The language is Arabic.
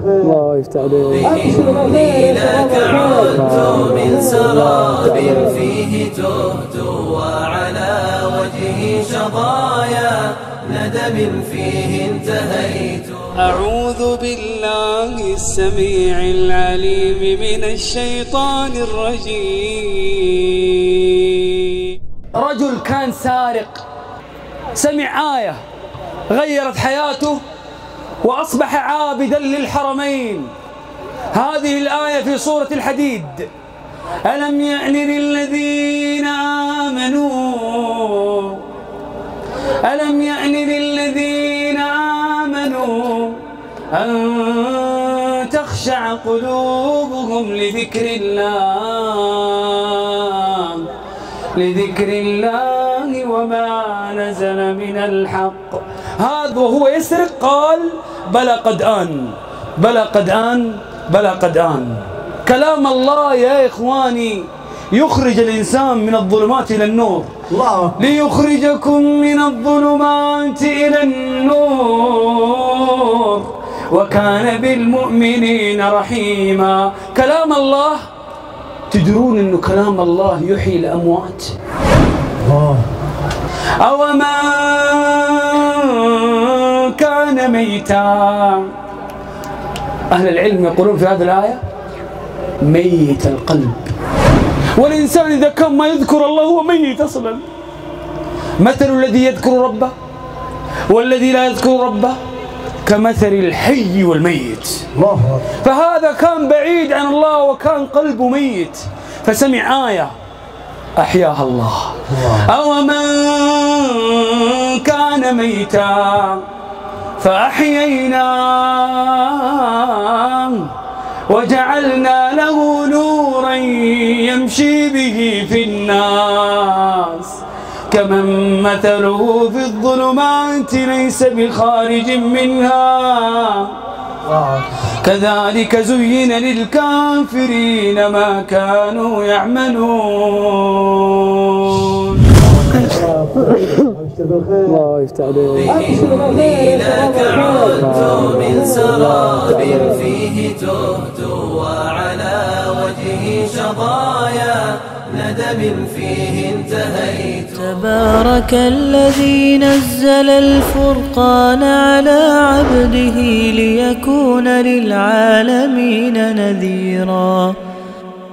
الله يفتح عليك. إني لك عدت من سراب فيه تهت وعلى وجهي شظايا ندم فيه انتهيت. أعوذ بالله السميع العليم من الشيطان الرجيم. رجل كان سارق، سمع آية غيرت حياته وأصبح عابدا للحرمين. هذه الآية في سورة الحديد: ألم يأن للذين آمنوا أن تخشع قلوبهم لذكر الله وما نزل من الحق. هذا وهو يسرق قال: بلى قد آن. كلام الله يا إخواني يخرج الإنسان من الظلمات إلى النور. الله. ليخرجكم من الظلمات إلى النور وكان بالمؤمنين رحيما. كلام الله، تدرون أنه كلام الله يحيي الأموات؟ أومن كان ميتا. أهل العلم يقولون في هذه الآية: ميت القلب. والإنسان إذا كان ما يذكر الله هو ميت أصلا. مثل الذي يذكر ربه والذي لا يذكر ربه كمثل الحي والميت. فهذا كان بعيد عن الله وكان قلبه ميت، فسمع آية أحياها الله. أومن كان ميتا فأحييناه وجعلنا له نورا يمشي به في الناس كمن مثله في الظلمات ليس بخارج منها كذلك زين للكافرين ما كانوا يعملون. الله يفتح عليك. إني لك عدت من سراب فيه تهت وعلى وجهي شظايا ندم فيه انتهيت. تبارك الذي نزل الفرقان على عبده ليكون للعالمين نذيرا.